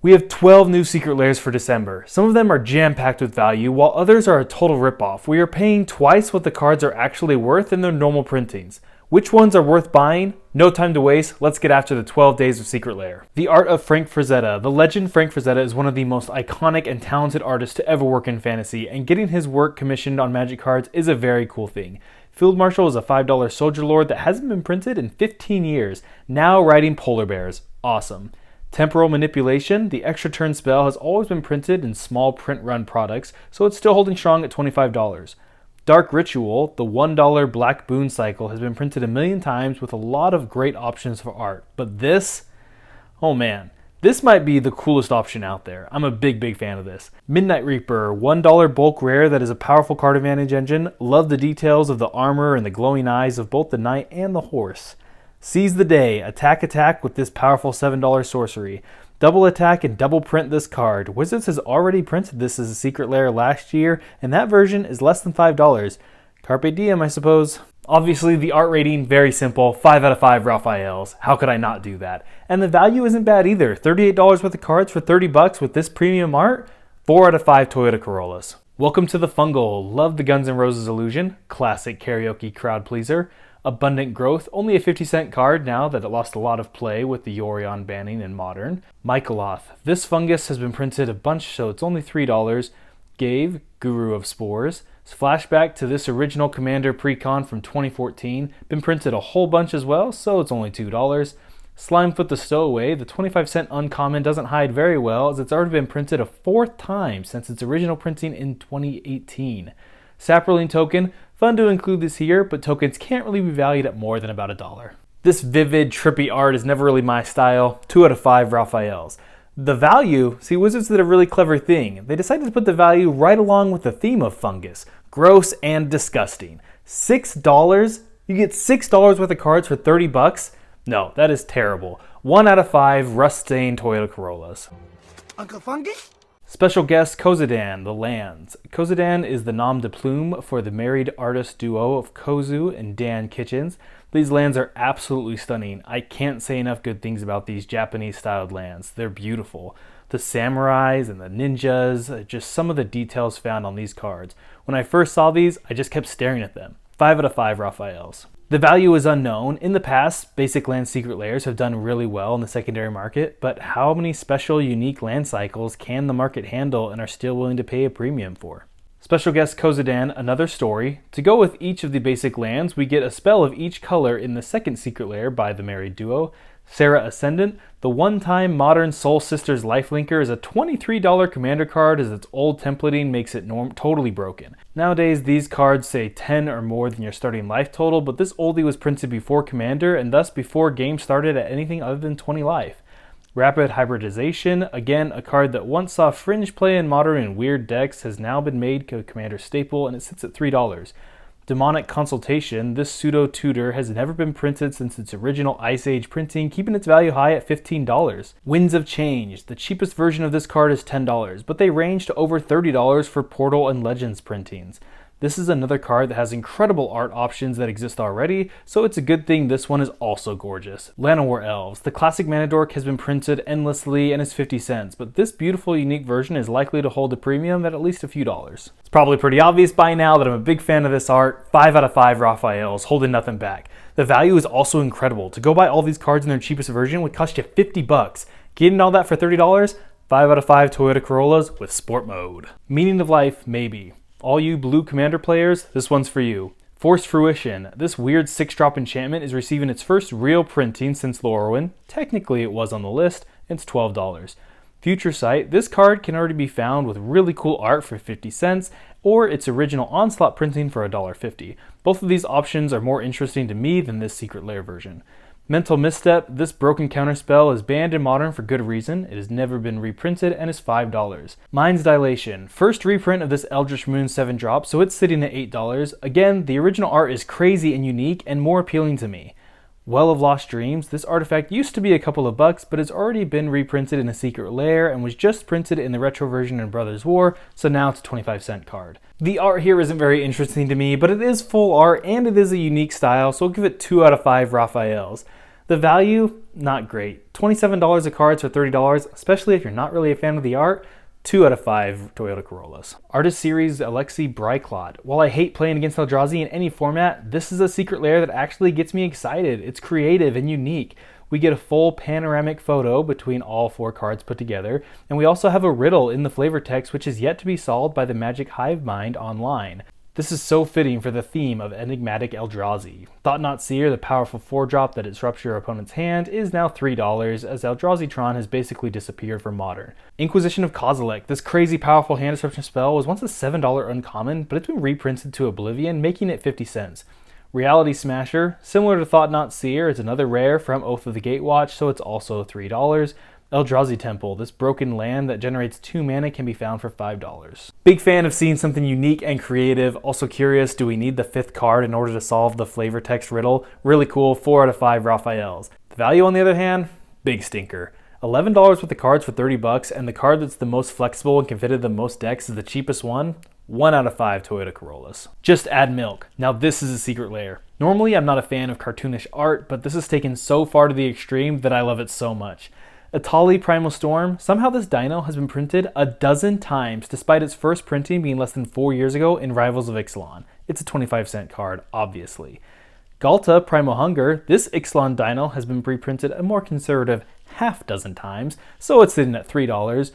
We have 12 new secret lairs for December. Some of them are jam-packed with value, while others are a total ripoff. We are paying twice what the cards are actually worth in their normal printings. Which ones are worth buying? No time to waste, let's get after the 12 days of Secret Lair. The art of Frank Frazetta. The legend Frank Frazetta is one of the most iconic and talented artists to ever work in fantasy, and getting his work commissioned on Magic cards is a very cool thing. Field Marshal is a $5 soldier lord that hasn't been printed in 15 years, now riding polar bears. Awesome. Temporal Manipulation, the extra turn spell, has always been printed in small print run products, so it's still holding strong at $25. Dark Ritual, the $1 Black Boon cycle, has been printed a million times with a lot of great options for art. But this, oh man, this might be the coolest option out there. I'm a big fan of this. Midnight Reaper, $1 bulk rare that is a powerful card advantage engine. Love the details of the armor and the glowing eyes of both the knight and the horse. Seize the Day, attack with this powerful $7 sorcery. Double attack and double print this card. Wizards has already printed this as a secret lair last year, and that version is less than $5. Carpe diem, I suppose. Obviously, the art rating, very simple, 5 out of 5 Raphaels. How could I not do that? And the value isn't bad either. $38 worth of cards for $30 with this premium art. 4 out of 5 Toyota Corollas. Welcome to the Fungal. Love the Guns N' Roses illusion. Classic karaoke crowd pleaser. Abundant Growth, only a 50-cent card now that it lost a lot of play with the Yorion banning in Modern. Mycoloth. This fungus has been printed a bunch, so it's only $3. Gave, Guru of Spores. Flashback to this original Commander Precon from 2014. Been printed a whole bunch as well, so it's only $2. Slimefoot the Stowaway. The 25-cent uncommon doesn't hide very well, as it's already been printed a 4th time since its original printing in 2018. Saproling Token. Fun to include this here, but tokens can't really be valued at more than about $1. This vivid, trippy art is never really my style. 2 out of 5 Raphaels. The value, see, Wizards did a really clever thing. They decided to put the value right along with the theme of fungus. Gross and disgusting. $6? You get $6 worth of cards for $30? No, that is terrible. 1 out of 5 rust-stained Toyota Corollas. Uncle Fungus? Special guest Kozidan, the lands. Kozidan is the nom de plume for the married artist duo of Kozu and Dan Kitchens. These lands are absolutely stunning. I can't say enough good things about these Japanese-styled lands. They're beautiful. The samurais and the ninjas, just some of the details found on these cards. When I first saw these, I just kept staring at them. 5 out of 5 Raphaels. The value is unknown. In the past, basic land secret lairs have done really well in the secondary market, but how many special, unique land cycles can the market handle and are still willing to pay a premium for? Special guest Kozidan, another story. To go with each of the basic lands, we get a spell of each color in the second secret lair by the married duo. Sarah Ascendant, the one-time modern Soul Sisters lifelinker, is a $23 commander card as its old templating makes it totally broken. Nowadays, these cards say 10 or more than your starting life total, but this oldie was printed before commander and thus before game started at anything other than 20 life. Rapid Hybridization, again a card that once saw fringe play in modern and weird decks, has now been made a commander staple and it sits at $3. Demonic Consultation, this pseudo-tutor has never been printed since its original Ice Age printing, keeping its value high at $15. Winds of Change, the cheapest version of this card is $10, but they range to over $30 for Portal and Legends printings. This is another card that has incredible art options that exist already, so it's a good thing this one is also gorgeous. Llanowar Elves. The classic mana dork has been printed endlessly and is 50 cents, but this beautiful unique version is likely to hold a premium at least a few dollars. It's probably pretty obvious by now that I'm a big fan of this art. 5 out of 5 Raphaels, holding nothing back. The value is also incredible. To go buy all these cards in their cheapest version would cost you $50. Getting all that for $30? 5 out of 5 Toyota Corollas with sport mode. Meaning of life, maybe. All you blue commander players, this one's for you. Forced Fruition. This weird 6-drop enchantment is receiving its first real printing since Lorwyn. Technically it was on the list, and it's $12. Future Sight. This card can already be found with really cool art for 50 cents, or its original Onslaught printing for $1.50. Both of these options are more interesting to me than this Secret Lair version. Mental Misstep. This broken counterspell is banned in Modern for good reason. It has never been reprinted and is $5. Mind's Dilation. First reprint of this Eldritch Moon 7-drop, so it's sitting at $8. Again, the original art is crazy and unique and more appealing to me. Well of Lost Dreams. This artifact used to be a couple of bucks, but it's already been reprinted in a secret lair and was just printed in the retro version in Brothers War, so now it's a 25-cent card. The art here isn't very interesting to me, but it is full art and it is a unique style, so I'll give it 2 out of 5 Raphaels. The value, not great. $27 of cards for $30, especially if you're not really a fan of the art. 2 out of 5 Toyota Corollas. Artist Series Aleksi Bryclot. While I hate playing against Eldrazi in any format, this is a secret lair that actually gets me excited. It's creative and unique. We get a full panoramic photo between all 4 cards put together, and we also have a riddle in the flavor text which is yet to be solved by the Magic Hive Mind online. This is so fitting for the theme of enigmatic Eldrazi. Thought-Knot Seer, the powerful 4-drop that disrupts your opponent's hand, is now $3 as Eldrazi-tron has basically disappeared from Modern. Inquisition of Kozilek, this crazy powerful hand disruption spell was once a $7 uncommon, but it's been reprinted to Oblivion, making it 50 cents. Reality Smasher, similar to Thought-Knot Seer, is another rare from Oath of the Gatewatch, so it's also $3. Eldrazi Temple, this broken land that generates 2 mana, can be found for $5. Big fan of seeing something unique and creative. Also curious, do we need the 5th card in order to solve the flavor text riddle? Really cool, 4 out of 5 Raphaels. The value on the other hand, big stinker. $11 worth of cards for $30, and the card that's the most flexible and can fit in the most decks is the cheapest one. 1 out of 5 Toyota Corollas. Just Add Milk. Now this is a secret lair. Normally I'm not a fan of cartoonish art, but this is taken so far to the extreme that I love it so much. Atali Primal Storm, somehow this dino has been printed a dozen times despite its first printing being less than 4 years ago in Rivals of Ixalan. It's a 25-cent card, obviously. Galta Primal Hunger, this Ixalan dino has been reprinted a more conservative half dozen times, so it's sitting at $3.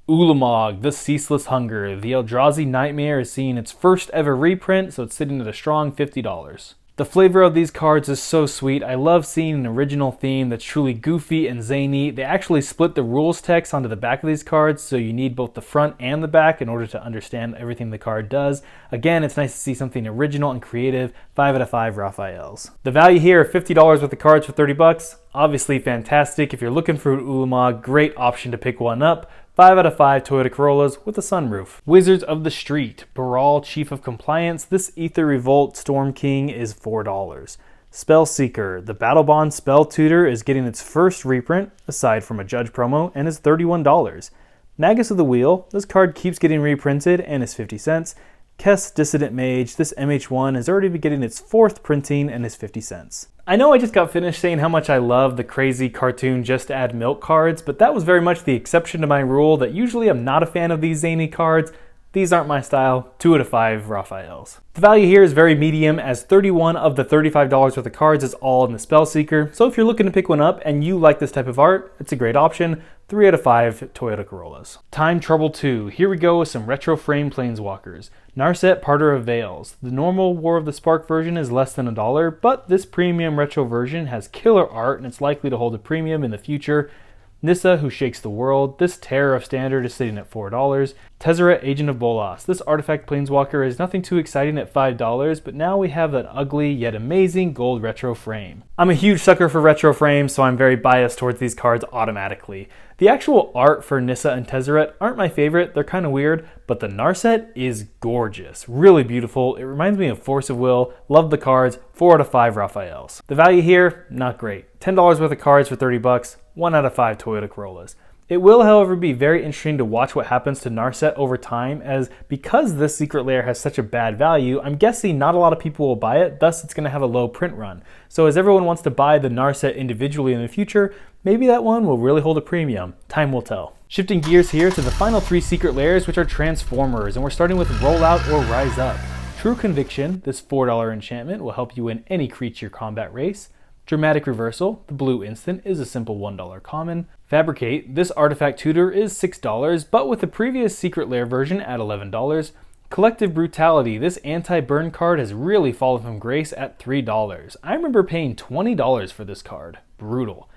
Ulamog, the Ceaseless Hunger, the Eldrazi Nightmare is seeing its first ever reprint, so it's sitting at a strong $50. The flavor of these cards is so sweet. I love seeing an original theme that's truly goofy and zany. They actually split the rules text onto the back of these cards, so you need both the front and the back in order to understand everything the card does. Again, it's nice to see something original and creative. 5 out of 5 Raphaels. The value here, $50 worth of cards for $30. Obviously fantastic. If you're looking for an Ulamog, great option to pick one up. 5 out of 5 Toyota Corollas with a sunroof. Wizards of the Street, Baral Chief of Compliance. This Aether Revolt Storm King is $4. Spellseeker, the Battlebond Spell Tutor is getting its first reprint, aside from a Judge promo, and is $31. Magus of the Wheel, this card keeps getting reprinted and is 50 cents. Kess Dissident Mage, this MH1 has already been getting its 4th printing and is 50 cents. I know I just got finished saying how much I love the crazy cartoon Just Add Milk cards, but that was very much the exception to my rule that usually I'm not a fan of these zany cards. These aren't my style. 2 out of 5 Raphaels. The value here is very medium, as 31 of the $35 worth of cards is all in the Spellseeker, so if you're looking to pick one up and you like this type of art, it's a great option. 3 out of 5 Toyota Corollas. Time Trouble 2. Here we go with some retro frame planeswalkers. Narset Parter of Veils. The normal War of the Spark version is less than $1, but this premium retro version has killer art and it's likely to hold a premium in the future. Nissa, Who Shakes the World. This Terror of Standard is sitting at $4. Tezzeret, Agent of Bolas. This artifact planeswalker is nothing too exciting at $5, but now we have that ugly yet amazing gold retro frame. I'm a huge sucker for retro frames, so I'm very biased towards these cards automatically. The actual art for Nissa and Tezzeret aren't my favorite, they're kind of weird, but the Narset is gorgeous, really beautiful. It reminds me of Force of Will, love the cards, 4 out of 5 Raphaels. The value here, not great. $10 worth of cards for $30, 1 out of 5 Toyota Corollas. It will, however, be very interesting to watch what happens to Narset over time, as because this secret lair has such a bad value, I'm guessing not a lot of people will buy it, thus it's going to have a low print run. So as everyone wants to buy the Narset individually in the future, maybe that one will really hold a premium. Time will tell. Shifting gears here to the final 3 secret lairs, which are Transformers, and we're starting with Rollout or Rise Up. True Conviction, this $4 enchantment will help you win any creature combat race. Dramatic Reversal, the blue instant, is a simple $1 common. Fabricate, this artifact tutor is $6, but with the previous secret lair version at $11. Collective Brutality, this anti-burn card has really fallen from grace at $3. I remember paying $20 for this card. Brutal.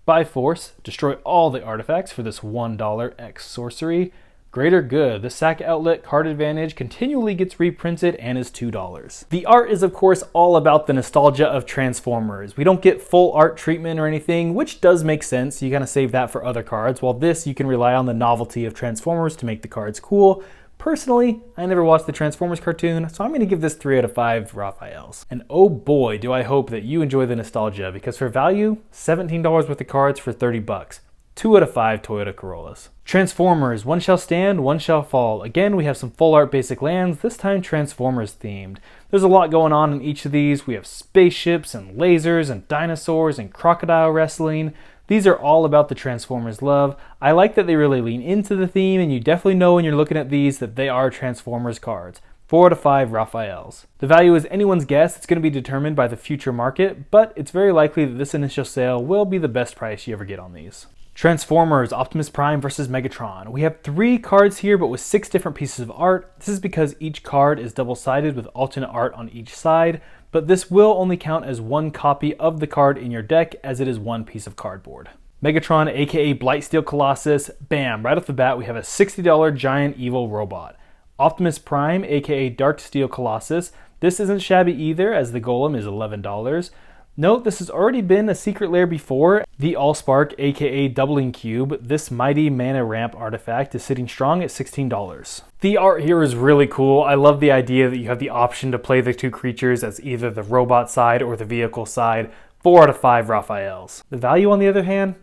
By Force, destroy all the artifacts for this $1 X sorcery. Greater Good, the sack outlet card advantage continually gets reprinted and is $2. The art is of course all about the nostalgia of Transformers. We don't get full art treatment or anything, which does make sense. You gotta save that for other cards, while this you can rely on the novelty of Transformers to make the cards cool. Personally, I never watched the Transformers cartoon, so I'm going to give this 3 out of 5 Raphaels. And oh boy, do I hope that you enjoy the nostalgia, because for value, $17 worth of cards for $30. 2 out of 5 Toyota Corollas. Transformers, one shall stand, one shall fall. Again, we have some full art basic lands, this time Transformers themed. There's a lot going on in each of these. We have spaceships and lasers and dinosaurs and crocodile wrestling. These are all about the Transformers love. I like that they really lean into the theme, and you definitely know when you're looking at these that they are Transformers cards. 4 out of 5 Raphaels. The value is anyone's guess. It's going to be determined by the future market, but it's very likely that this initial sale will be the best price you ever get on these. Transformers, Optimus Prime versus Megatron. We have 3 cards here, but with 6 different pieces of art. This is because each card is double-sided with alternate art on each side, but this will only count as 1 copy of the card in your deck, as it is 1 piece of cardboard. Megatron, aka Blightsteel Colossus. Bam, right off the bat we have a $60 giant evil robot. Optimus Prime, aka Darksteel Colossus. This isn't shabby either, as the golem is $11. Note, this has already been a secret lair before. The Allspark, aka Doubling Cube, this mighty mana ramp artifact is sitting strong at $16. The art here is really cool. I love the idea that you have the option to play the 2 creatures as either the robot side or the vehicle side. 4 out of 5 Raphaels. The value, on the other hand,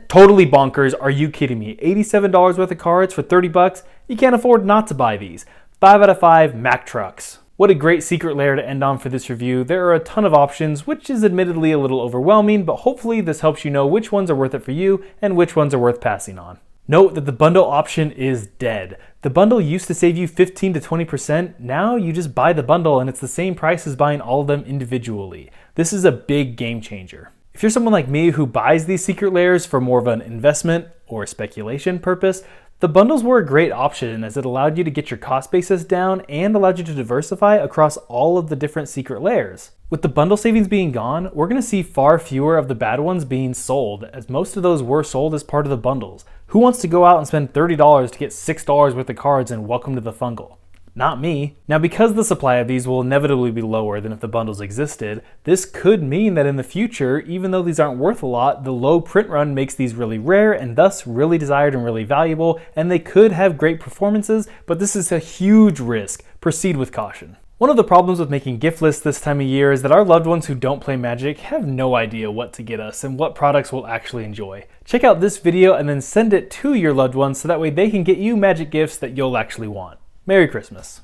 totally bonkers. Are you kidding me? $87 worth of cards for 30 bucks? You can't afford not to buy these. 5 out of 5 Mack Trucks. What a great secret lair to end on for this review. There are a ton of options, which is admittedly a little overwhelming, but hopefully this helps you know which ones are worth it for you and which ones are worth passing on. Note that the bundle option is dead. The bundle used to save you 15 to 20%. Now you just buy the bundle and it's the same price as buying all of them individually. This is a big game changer. If you're someone like me who buys these secret lairs for more of an investment or speculation purpose, the bundles were a great option as it allowed you to get your cost basis down and allowed you to diversify across all of the different secret lairs. With the bundle savings being gone, we're going to see far fewer of the bad ones being sold, as most of those were sold as part of the bundles. Who wants to go out and spend $30 to get $6 worth of cards and welcome to the fungal? Not me. Now, because the supply of these will inevitably be lower than if the bundles existed, this could mean that in the future, even though these aren't worth a lot, the low print run makes these really rare and thus really desired and really valuable, and they could have great performances, but this is a huge risk. Proceed with caution. One of the problems with making gift lists this time of year is that our loved ones who don't play Magic have no idea what to get us and what products we'll actually enjoy. Check out this video and then send it to your loved ones so that way they can get you Magic gifts that you'll actually want. Merry Christmas.